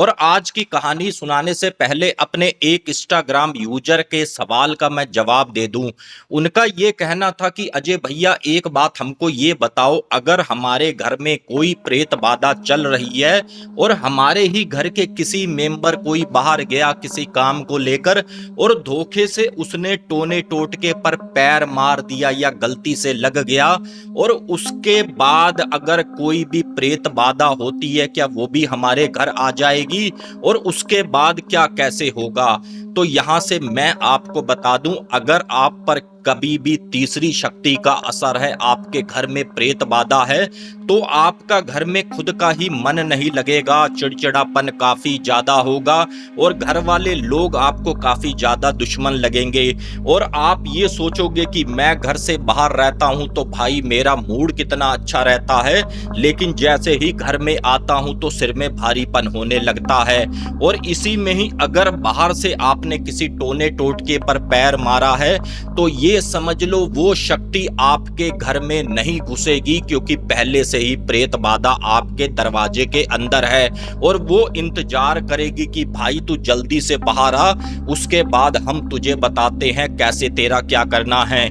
और आज की कहानी सुनाने से पहले अपने एक इंस्टाग्राम यूजर के सवाल का मैं जवाब दे दूं। उनका ये कहना था कि अजय भैया एक बात हमको ये बताओ, अगर हमारे घर में कोई प्रेत बाधा चल रही है और हमारे ही घर के किसी मेंबर कोई बाहर गया किसी काम को लेकर और धोखे से उसने टोने टोटके पर पैर मार दिया या गलती से लग गया और उसके बाद अगर कोई भी प्रेत बाधा होती है क्या वो भी हमारे घर आ जाएगी और उसके बाद क्या कैसे होगा। तो यहां से मैं आपको बता दूं, अगर आप पर कभी भी तीसरी शक्ति का असर है, आपके घर में प्रेत बाधा है, तो आपका घर में खुद का ही मन नहीं लगेगा, चिड़चिड़ापन काफी ज्यादा होगा और घर वाले लोग आपको काफी ज्यादा दुश्मन लगेंगे। और आप ये सोचोगे कि मैं घर से बाहर रहता हूं तो भाई मेरा मूड कितना अच्छा रहता है, लेकिन जैसे ही घर में आता हूं तो सिर में भारीपन होने लगता है। और इसी में ही अगर बाहर से आपने किसी टोने टोटके पर पैर मारा है तो ये समझ लो वो शक्ति आपके घर में नहीं घुसेगी, क्योंकि पहले से ही प्रेत बाधा आपके दरवाजे के अंदर है और वो इंतजार करेगी कि भाई तू जल्दी से बाहर आ, उसके बाद हम तुझे बताते हैं कैसे तेरा क्या करना है।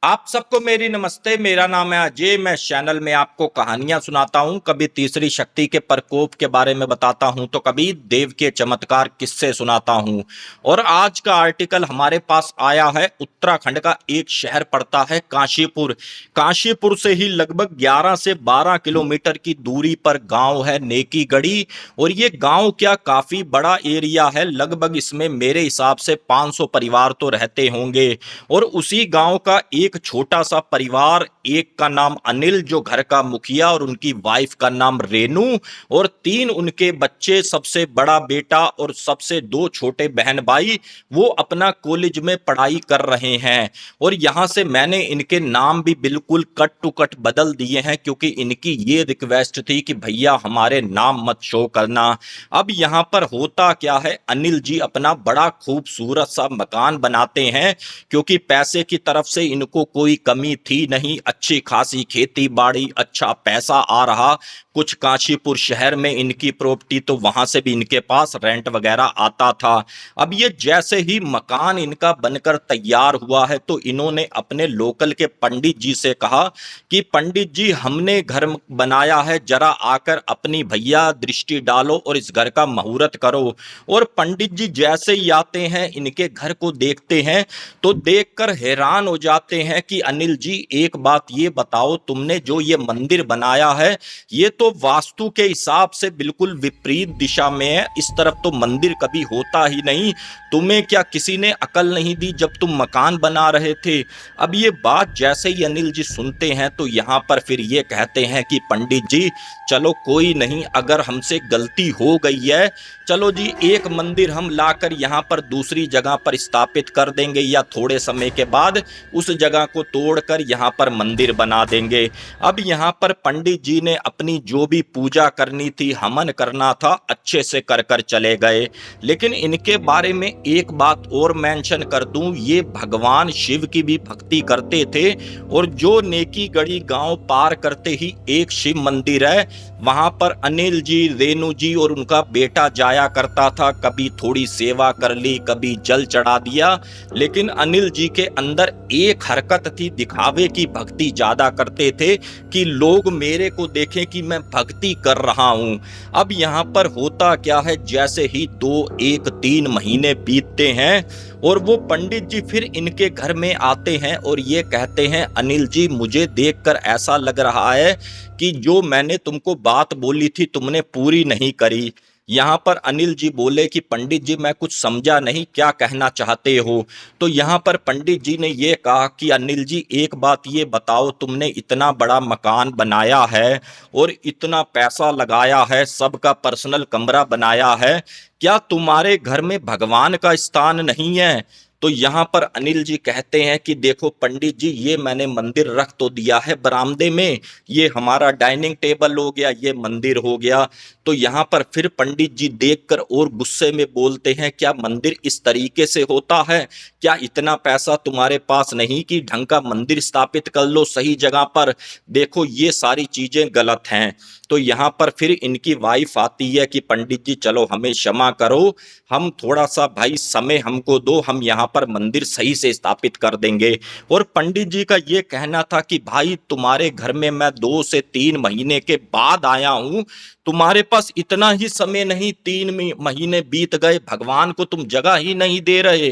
आप सबको मेरी नमस्ते। मेरा नाम है अजय। मैं चैनल में आपको कहानियां सुनाता हूं, कभी तीसरी शक्ति के प्रकोप के बारे में बताता हूं तो कभी देव के चमत्कार किस्से सुनाता हूं। और आज का आर्टिकल हमारे पास आया है, उत्तराखंड का एक शहर पड़ता है काशीपुर। काशीपुर से ही लगभग 11 से 12 किलोमीटर की दूरी पर गांव है नेकीगढ़ी। और ये गांव क्या काफी बड़ा एरिया है, लगभग इसमें मेरे हिसाब से 500 परिवार तो रहते होंगे। और उसी गांव का एक छोटा सा परिवार, एक का नाम अनिल जो घर का मुखिया और उनकी वाइफ का नाम रेनू और 3 उनके बच्चे, सबसे बड़ा बेटा और सबसे 2 छोटे बहन भाई, वो अपना कॉलेज में पढ़ाई कर रहे हैं। और यहां से मैंने इनके नाम भी बिल्कुल कट टू कट बदल दिए हैं, क्योंकि इनकी ये रिक्वेस्ट थी कि भैया हमारे नाम मत शो करना। अब यहां पर होता क्या है, अनिल जी अपना बड़ा खूबसूरत सा मकान बनाते हैं, क्योंकि पैसे की तरफ से इनको कोई कमी थी नहीं, अच्छी खासी खेती बाड़ी, अच्छा पैसा आ रहा। कुछ काशीपुर शहर में इनकी प्रॉपर्टी, तो वहां से भी इनके पास रेंट वगैरह आता था। अब ये जैसे ही मकान इनका बनकर तैयार हुआ है तो इन्होंने अपने लोकल के पंडित जी से कहा कि पंडित जी हमने घर बनाया है, जरा आकर अपनी भैया दृष्टि डालो और इस घर का मुहूर्त करो। और पंडित जी जैसे ही आते हैं, इनके घर को देखते हैं तो देखकर हैरान हो जाते हैं कि अनिल जी एक बात ये बताओ, तुमने जो ये मंदिर बनाया है ये तो वास्तु के हिसाब से बिल्कुल विपरीत दिशा में है, इस तरफ तो मंदिर कभी होता ही नहीं। तुम्हें क्या किसी ने अकल नहीं दी जब तुम मकान बना रहे थे। अब ये बात जैसे ही अनिल जी सुनते हैं तो यहाँ पर फिर ये कहते हैं कि पंडित जी चलो कोई नहीं, अगर हमसे गलती हो गई है, चलो जी एक मंदिर हम लाकर यहाँ पर दूसरी जगह पर स्थापित कर देंगे या थोड़े समय के बाद उस जगह को तोड़कर यहाँ पर मंदिर बना देंगे। अब यहाँ पर पंडित जी ने अपनी जो भी पूजा करनी थी, हवन करना था, अच्छे से कर कर चले गए। लेकिन इनके बारे में एक बात और मेंशन कर दूं, ये भगवान शिव की भी भक्ति करते थे। और जो नेकीगढ़ी गांव पार करते ही एक शिव मंदिर है, वहां पर अनिल जी, रेनू जी और उनका बेटा जाया करता था। कभी थोड़ी सेवा कर ली, कभी जल चढ़ा दिया। लेकिन अनिल जी के अंदर एक हरकत थी, दिखावे की भक्ति ज्यादा करते थे कि लोग मेरे को देखें कि मैं भक्ति कर रहा हूं। अब यहां पर होता क्या है, जैसे ही 2-1-3 महीने बीतते हैं और वो पंडित जी फिर इनके घर में आते हैं और ये कहते हैं अनिल जी मुझे देखकर ऐसा लग रहा है कि जो मैंने तुमको बात बोली थी तुमने पूरी नहीं करी। यहाँ पर अनिल जी बोले कि पंडित जी मैं कुछ समझा नहीं, क्या कहना चाहते हो। तो यहाँ पर पंडित जी ने ये कहा कि अनिल जी एक बात ये बताओ, तुमने इतना बड़ा मकान बनाया है और इतना पैसा लगाया है, सबका पर्सनल कमरा बनाया है, क्या तुम्हारे घर में भगवान का स्थान नहीं है। तो यहाँ पर अनिल जी कहते हैं कि देखो पंडित जी, ये मैंने मंदिर रख तो दिया है बरामदे में, ये हमारा डाइनिंग टेबल हो गया, ये मंदिर हो गया। तो यहाँ पर फिर पंडित जी देखकर और गुस्से में बोलते हैं, क्या मंदिर इस तरीके से होता है? क्या इतना पैसा तुम्हारे पास नहीं कि ढंग का मंदिर स्थापित कर लो सही जगह पर? देखो ये सारी चीजें गलत हैं। तो यहाँ पर फिर इनकी वाइफ आती है कि पंडित जी चलो हमें क्षमा करो, हम थोड़ा सा भाई समय हमको दो, हम यहाँ पर मंदिर सही से स्थापित कर देंगे। और पंडित जी का ये कहना था कि भाई तुम्हारे घर में मैं 2 से 3 महीने के बाद आया हूं, तुम्हारे पास इतना ही समय नहीं, 3 महीने बीत गए, भगवान को तुम जगह ही नहीं दे रहे।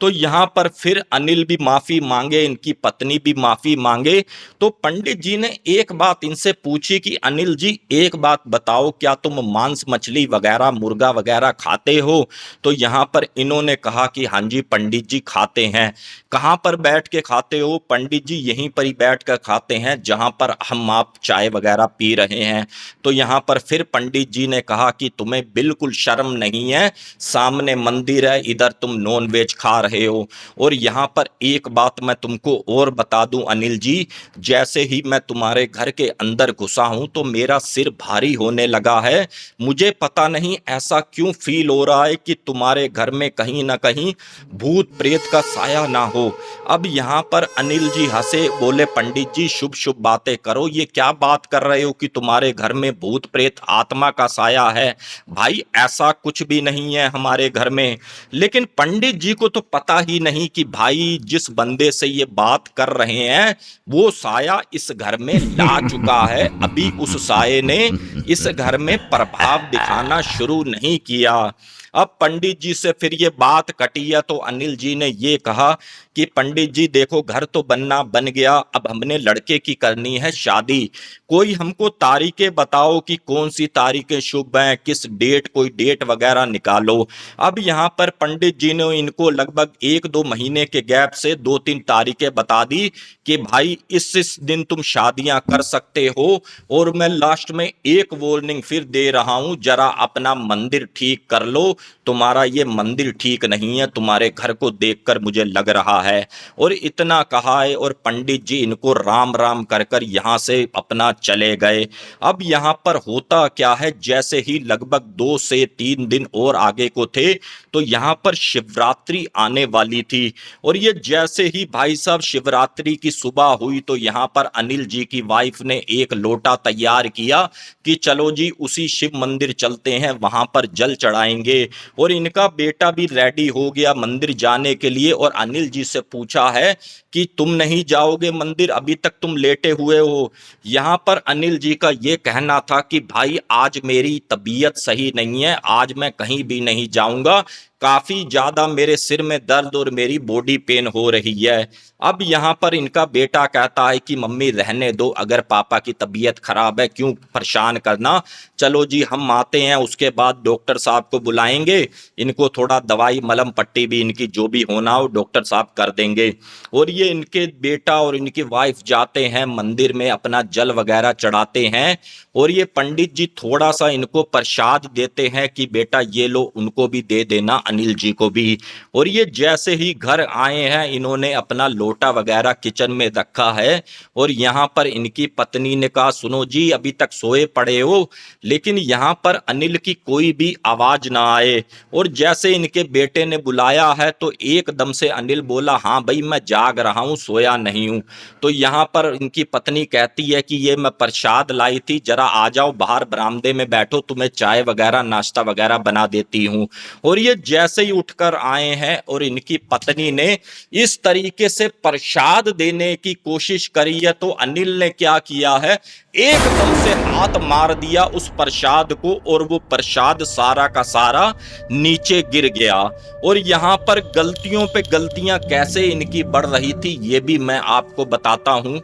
तो यहाँ पर फिर अनिल भी माफी मांगे, इनकी पत्नी भी माफी मांगे। तो पंडित जी ने एक बात इनसे पूछी कि अनिल जी एक बात बताओ, क्या तुम मांस मछली वगैरह मुर्गा वगैरह खाते हो? तो यहाँ पर इन्होंने कहा कि हाँ जी पंडित जी खाते हैं। कहाँ पर बैठ के खाते हो? पंडित जी यहीं पर ही बैठ कर खाते हैं जहाँ पर हम आप चाय वगैरह पी रहे हैं। तो यहाँ पर फिर पंडित जी ने कहा कि तुम्हें बिल्कुल शर्म नहीं है, सामने मंदिर है, इधर तुम नॉन वेज खा रहे हो। और यहाँ पर एक बात मैं तुमको और बता दूं अनिल जी, जैसे ही मैं तुम्हारे घर के अंदर घुसा हूं तो मेरा सिर भारी होने लगा है। मुझे पता नहीं ऐसा क्यों फील हो रहा है कि तुम्हारे घर में कहीं ना कहीं भूत प्रेत का साया ना हो। अब यहाँ पर अनिल जी हंसे, बोले पंडित जी शुभ शुभ बातें करो, ये क्या बात कर रहे हो कि तुम्हारे घर में भूत प्रेत आत्मा का साया है? भाई ऐसा कुछ भी नहीं है हमारे घर में। लेकिन पंडित जी को तो पता ही नहीं कि भाई जिस बंदे से ये बात कर रहे हैं वो साया इस घर में ला चुका है, अभी उस साये ने इस घर में प्रभाव दिखाना शुरू नहीं किया। अब पंडित जी से फिर ये बात कटी है तो अनिल जी ने ये कहा कि पंडित जी देखो घर तो बनना बन गया, अब हमने लड़के की करनी है शादी। कोई हमको तारीखें बताओ कि कौन सी तारीखें शुभ हैं, किस डेट, कोई डेट वगैरह निकालो। अब यहाँ पर पंडित जी ने इनको लगभग 1-2 महीने के गैप से 2-3 तारीखें बता दी कि भाई इस दिन तुम शादियां कर सकते हो। और मैं लास्ट में एक वार्निंग फिर दे रहा हूं, जरा अपना मंदिर ठीक कर लो, तुम्हारा ये मंदिर ठीक नहीं है, तुम्हारे घर को देखकर मुझे लग रहा है। और इतना कहा है और पंडित जी इनको राम राम कर कर यहां से अपना चले गए। अब यहां पर होता क्या है, जैसे ही लगभग 2 से 3 दिन और आगे को थे तो यहां पर शिवरात्रि आने वाली थी। और ये जैसे ही भाई साहब शिवरात्रि की सुबह हुई तो यहां पर अनिल जी की वाइफ ने एक लोटा तैयार किया कि चलो जी उसी शिव मंदिर चलते हैं, वहां पर जल चढ़ाएंगे। और इनका बेटा भी रेडी हो गया मंदिर जाने के लिए और अनिल जी से पूछा है कि तुम नहीं जाओगे मंदिर, अभी तक तुम लेटे हुए हो। यहां पर अनिल जी का यह कहना था कि भाई आज मेरी तबीयत सही नहीं है, आज मैं कहीं भी नहीं जाऊंगा, काफी ज्यादा मेरे सिर में दर्द और मेरी बॉडी पेन हो रही है। अब यहाँ पर इनका बेटा कहता है कि मम्मी रहने दो, अगर पापा की तबीयत खराब है क्यों परेशान करना, चलो जी हम आते हैं, उसके बाद डॉक्टर साहब को बुलाएंगे, इनको थोड़ा दवाई मलम पट्टी भी इनकी जो भी होना हो डॉक्टर साहब कर देंगे। और ये इनके बेटा और इनकी वाइफ जाते हैं मंदिर में, अपना जल वगैरह चढ़ाते हैं। और ये पंडित जी थोड़ा सा इनको प्रसाद देते हैं कि बेटा ये लो, उनको भी दे देना, अनिल जी को भी। और ये जैसे ही घर आए हैं इन्होंने अपना लोटा वगैरह किचन में रखा है। और यहाँ पर इनकी पत्नी ने कहा सुनो जी अभी तक सोए पड़े हो, लेकिन यहाँ पर अनिल की कोई भी आवाज ना आए। और जैसे इनके बेटे ने बुलाया है तो एकदम से अनिल बोला हाँ भाई मैं जाग रहा हूँ, सोया नहीं हूँ। तो यहाँ पर इनकी पत्नी कहती है कि ये मैं प्रसाद लाई थी, जरा आ जाओ बाहर बरामदे में बैठो, तुम्हें चाय वगैरह नाश्ता वगैरह बना देती हूँ। और ये जैसे ही उठकर आए हैं और इनकी पत्नी ने इस तरीके से प्रसाद देने की कोशिश करी है तो अनिल ने क्या किया है, एकदम से हाथ मार दिया उस प्रसाद को और वो प्रसाद सारा का सारा नीचे गिर गया। और यहाँ पर गलतियों पे गलतियां कैसे इनकी बढ़ रही थी ये भी मैं आपको बताता हूं।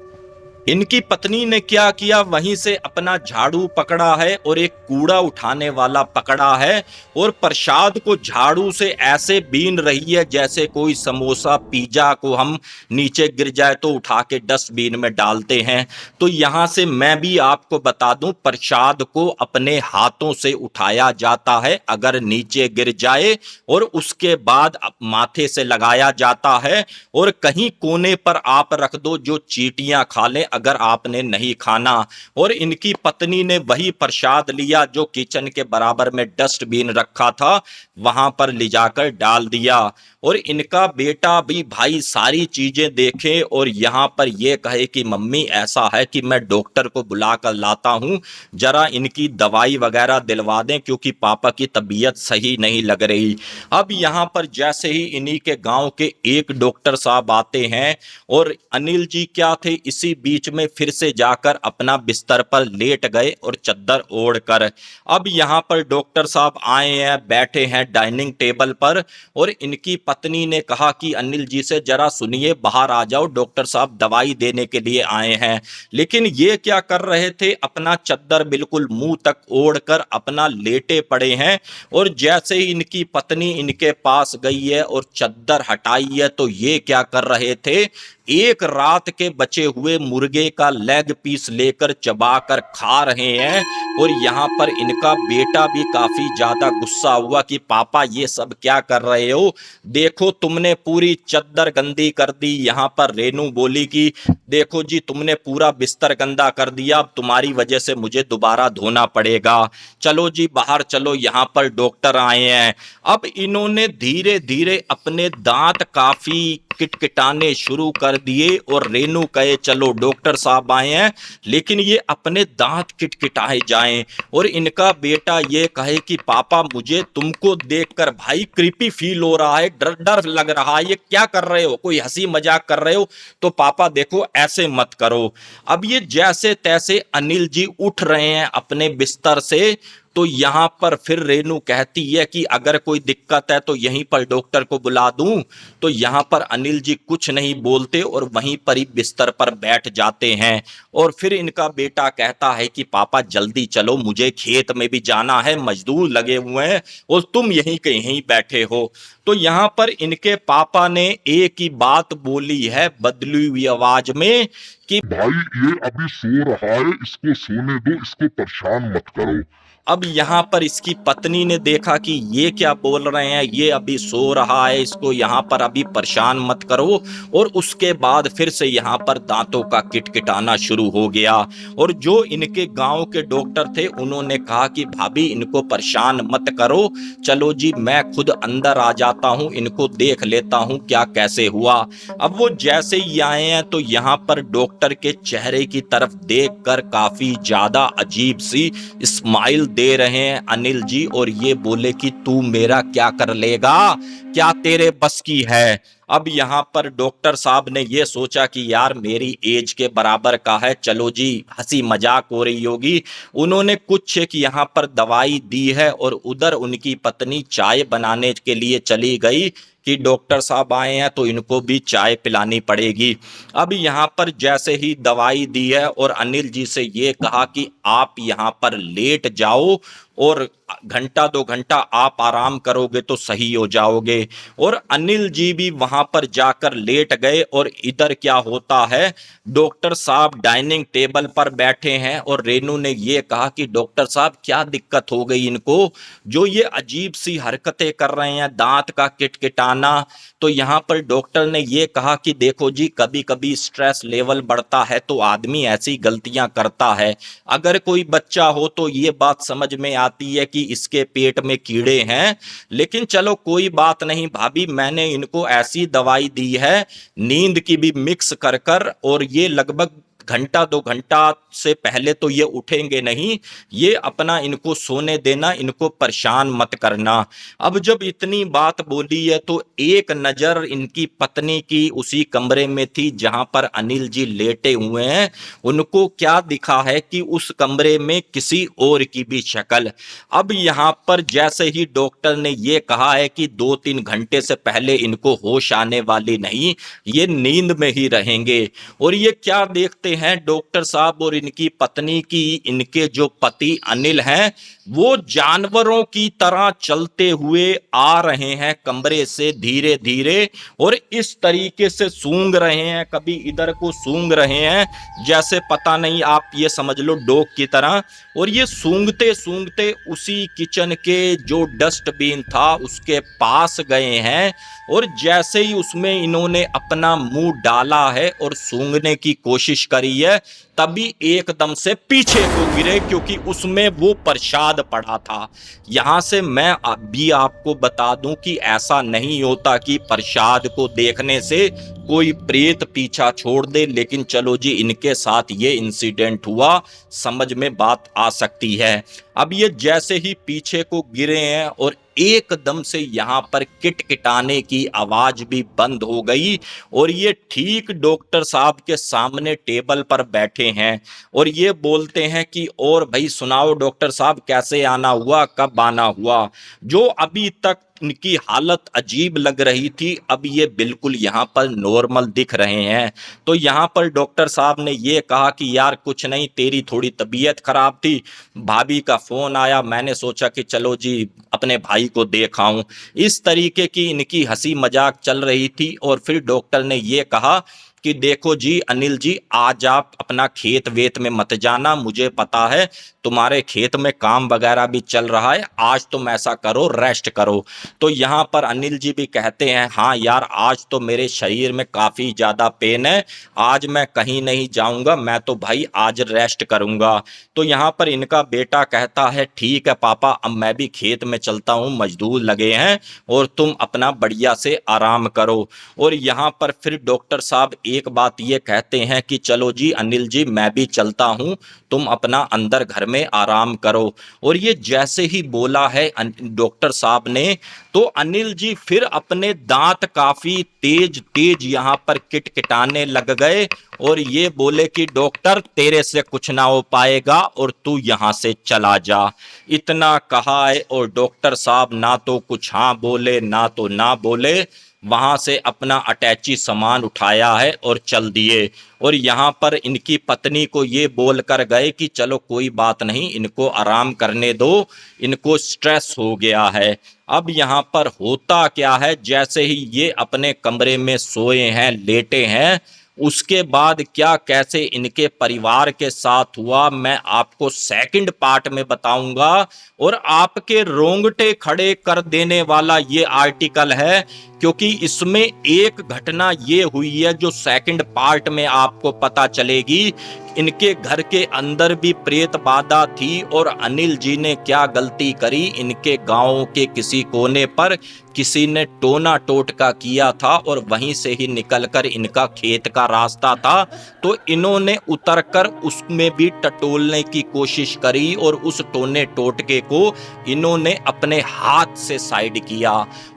इनकी पत्नी ने क्या किया, वहीं से अपना झाड़ू पकड़ा है और एक कूड़ा उठाने वाला पकड़ा है और प्रसाद को झाड़ू से ऐसे बीन रही है जैसे कोई समोसा पिज्जा को हम नीचे गिर जाए तो उठा के डस्टबिन में डालते हैं। तो यहां से मैं भी आपको बता दूं, प्रसाद को अपने हाथों से उठाया जाता है अगर नीचे गिर जाए, और उसके बाद माथे से लगाया जाता है और कहीं कोने पर आप रख दो जो चींटियां खा ले अगर आपने नहीं खाना। और इनकी पत्नी ने वही प्रसाद लिया जो किचन के बराबर में डस्टबिन रखा था, वहां पर ले जाकर डाल दिया। और इनका बेटा भी भाई सारी चीजें देखे और यहां पर यह कहे कि मम्मी ऐसा है कि मैं डॉक्टर को बुला कर लाता हूं, जरा इनकी दवाई वगैरह दिलवा दें क्योंकि पापा की तबीयत सही नहीं लग रही। अब यहां पर जैसे ही इन्हीं के गांव के एक डॉक्टर साहब आते हैं और अनिल जी क्या थे, इसी बीच में फिर से जाकर अपना बिस्तर पर लेट गए और चद्दर ओढ़ कर। अब यहां पर डॉक्टर साहब आए हैं, बैठे हैं डाइनिंग टेबल पर, और इनकी पत्नी ने कहा कि अनिल जी से जरा सुनिए, बाहर आ जाओ, डॉक्टर साहब दवाई देने के लिए आए हैं। लेकिन ये क्या कर रहे थे, अपना चद्दर बिल्कुल मुंह तक ओढ़कर अपना लेटे पड़े हैं। और जैसे ही इनकी पत्नी इनके पास गई है और चद्दर हटाई है तो ये क्या कर रहे थे, एक रात के बचे हुए मुर्गे का लेग पीस लेकर चबाकर खा रहे हैं। और यहां पर इनका बेटा भी काफी ज्यादा गुस्सा हुआ कि पापा ये सब क्या कर रहे हो, देखो तुमने पूरी चद्दर गंदी कर दी। यहां पर रेनू बोली कि देखो जी तुमने पूरा बिस्तर गंदा कर दिया, अब तुम्हारी वजह से मुझे दोबारा धोना पड़ेगा, चलो जी बाहर चलो, यहां पर डॉक्टर आए हैं। अब इन्होंने धीरे धीरे अपने दांत काफी किटकिटाने शुरू कर दिए और रेनू कहे चलो डॉक्टर साहब आए हैं, लेकिन ये अपने दांत किटकिटाए जाएं। और इनका बेटा ये कहे कि पापा मुझे तुमको देखकर भाई क्रीपी फील हो रहा है, डर डर लग रहा है, ये क्या कर रहे हो, कोई हंसी मजाक कर रहे हो, तो पापा देखो ऐसे मत करो। अब ये जैसे तैसे अनिल जी उठ रहे हैं अपने बिस्तर से, तो यहां पर फिर रेनू कहती है कि अगर कोई दिक्कत है तो यहीं पर डॉक्टर को बुला दूं। तो यहां पर अनिल जी कुछ नहीं बोलते और वहीं पर ही बिस्तर पर बैठ जाते हैं। और फिर इनका बेटा कहता है कि पापा जल्दी चलो, मुझे खेत में भी जाना है, मजदूर लगे हुए हैं और तुम यहीं के यहीं बैठे हो। तो यहां पर इनके पापा ने एक ही बात बोली है बदली हुई आवाज में कि भाई ये अभी सो रहा है, इसको सोने दो, इसको परेशान मत करो। अब यहाँ पर इसकी पत्नी ने देखा कि ये क्या बोल रहे हैं, ये अभी सो रहा है, इसको यहाँ पर अभी परेशान मत करो। और उसके बाद फिर से यहाँ पर दांतों का किटकिटाना शुरू हो गया। और जो इनके गांव के डॉक्टर थे उन्होंने कहा कि भाभी इनको परेशान मत करो, चलो जी मैं खुद अंदर आ जाता हूँ, इनको देख लेता हूँ क्या कैसे हुआ। अब वो जैसे ही आए हैं तो यहाँ पर डॉक्टर के चेहरे की तरफ देखकर काफी ज्यादा अजीब सी स्माइल दे रहे हैं अनिल जी, और ये बोले कि तू मेरा क्या कर लेगा, क्या तेरे बस की है। अब यहाँ पर डॉक्टर साहब ने ये सोचा कि यार मेरी एज के बराबर का है, चलो जी हंसी मजाक हो रही होगी। उन्होंने कुछ एक यहाँ पर दवाई दी है और उधर उनकी पत्नी चाय बनाने के लिए चली गई कि डॉक्टर साहब आए हैं तो इनको भी चाय पिलानी पड़ेगी। अब यहाँ पर जैसे ही दवाई दी है और अनिल जी से ये कहा कि आप यहाँ पर लेट जाओ और घंटा 2 घंटा आप आराम करोगे तो सही हो जाओगे। और अनिल जी भी वहां पर जाकर लेट गए। और इधर क्या होता है, डॉक्टर साहब डाइनिंग टेबल पर बैठे हैं और रेनू ने ये कहा कि डॉक्टर साहब क्या दिक्कत हो गई इनको, जो ये अजीब सी हरकतें कर रहे हैं, दांत का किटकिटाना। तो यहाँ पर डॉक्टर ने ये कहा कि देखो जी कभी कभी स्ट्रेस लेवल बढ़ता है तो आदमी ऐसी गलतियां करता है, अगर कोई बच्चा हो तो ये बात समझ में आती है कि इसके पेट में कीड़े हैं, लेकिन चलो कोई बात नहीं भाभी, मैंने इनको ऐसी दवाई दी है नींद की भी मिक्स कर कर, और ये लगभग घंटा 2 घंटा से पहले तो ये उठेंगे नहीं, ये अपना इनको सोने देना, इनको परेशान मत करना। अब जब इतनी बात बोली है तो एक नजर इनकी पत्नी की उसी कमरे में थी जहां पर अनिल जी लेटे हुए हैं। उनको क्या दिखा है कि उस कमरे में किसी और की भी शक्ल। अब यहां पर जैसे ही डॉक्टर ने ये कहा है कि 2-3 घंटे से पहले इनको होश आने वाली नहीं, ये नींद में ही रहेंगे। और ये क्या देखते हैं डॉक्टर साहब और इनकी पत्नी की इनके जो पति अनिल हैं वो जानवरों की तरह चलते हुए आ रहे हैं कमरे से धीरे धीरे, और इस तरीके से सूंघ रहे हैं, कभी इधर को सूंघ रहे हैं जैसे पता नहीं, आप ये समझ लो डॉग की तरह। और ये सूंघते सूंघते उसी किचन के जो डस्टबिन था उसके पास गए हैं, और जैसे ही उसमें इन्होंने अपना मुंह डाला है और सूंघने की कोशिश करी है, तभी एकदम से पीछे को गिरे क्योंकि उसमें वो प्रसाद पड़ा था। यहां से मैं अभी आपको बता दूं कि ऐसा नहीं होता कि प्रसाद को देखने से कोई प्रेत पीछा छोड़ दे, लेकिन चलो जी इनके साथ ये इंसिडेंट हुआ, समझ में बात आ सकती है। अब ये जैसे ही पीछे को गिरे हैं और एकदम से यहाँ पर किटकिटाने की आवाज भी बंद हो गई, और ये ठीक डॉक्टर साहब के सामने टेबल पर बैठे हैं और ये बोलते हैं कि और भाई सुनाओ डॉक्टर साहब, कैसे आना हुआ, कब आना हुआ। जो अभी तक इनकी हालत अजीब लग रही थी अब ये बिल्कुल यहाँ पर नॉर्मल दिख रहे हैं। तो यहाँ पर डॉक्टर साहब ने ये कहा कि यार कुछ नहीं, तेरी थोड़ी तबीयत खराब थी, भाभी का फोन आया, मैंने सोचा कि चलो जी अपने भाई को देख आऊं। इस तरीके की इनकी हंसी मजाक चल रही थी। और फिर डॉक्टर ने ये कहा कि देखो जी अनिल जी, आज आप अपना खेत वेत में मत जाना, मुझे पता है तुम्हारे खेत में काम वगैरह भी चल रहा है, आज तुम ऐसा करो रेस्ट करो। तो यहाँ पर अनिल जी भी कहते हैं हाँ यार आज तो मेरे शरीर में काफ़ी ज़्यादा पेन है, आज मैं कहीं नहीं जाऊँगा, मैं तो भाई आज रेस्ट करूँगा। तो यहाँ पर इनका बेटा कहता है ठीक है पापा, अब मैं भी खेत में चलता हूँ, मजदूर लगे हैं और तुम अपना बढ़िया से आराम करो। और यहाँ पर फिर डॉक्टर साहब एक बात ये कहते हैं कि चलो जी अनिल जी मैं भी चलता हूँ, तुम अपना अंदर घर में आराम करो। और ये जैसे ही बोला है डॉक्टर साहब ने, तो अनिल जी फिर अपने दांत काफी तेज तेज यहाँ पर किटकिटाने लग गए और ये बोले कि डॉक्टर तेरे से कुछ ना हो पाएगा और तू यहाँ से चला जा। इतना कहा है और डॉक्टर साहब ना तो कुछ हाँ बोले ना तो ना बोले, वहां से अपना अटैची सामान उठाया है और चल दिए। और यहाँ पर इनकी पत्नी को ये बोल कर गए कि चलो कोई बात नहीं, इनको आराम करने दो, इनको स्ट्रेस हो गया है। अब यहाँ पर होता क्या है, जैसे ही ये अपने कमरे में सोए हैं, लेटे हैं, उसके बाद क्या कैसे इनके परिवार के साथ हुआ मैं आपको सेकंड पार्ट में बताऊंगा। और आपके रोंगटे खड़े कर देने वाला ये आर्टिकल है, क्योंकि इसमें एक घटना ये हुई है जो सेकंड पार्ट में आपको पता चलेगी। इनके घर के अंदर भी प्रेत बाधा थी और अनिल जी ने क्या गलती करी, इनके गांव के किसी कोने पर किसी ने टोना टोटका किया था और वहीं से ही निकलकर इनका खेत का रास्ता था, तो इन्होंने उतरकर उसमें भी टटोलने की कोशिश करी और उस टोने टोटके को इन्होंने अपने हाथ से साइड किया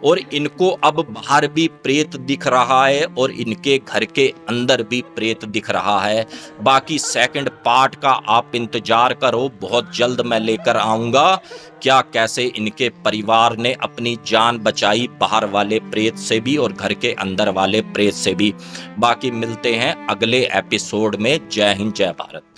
और इनको अब बाहर भी प्रेत दिख रहा है और इनके घर के अंदर भी प्रेत दिख रहा है। बाकी सेकंड पार्ट का आप इंतजार करो, बहुत जल्द मैं लेकर आऊंगा क्या कैसे इनके परिवार ने अपनी जान बचाई, बाहर वाले प्रेत से भी और घर के अंदर वाले प्रेत से भी। बाकी मिलते हैं अगले एपिसोड में। जय हिंद, जय भारत।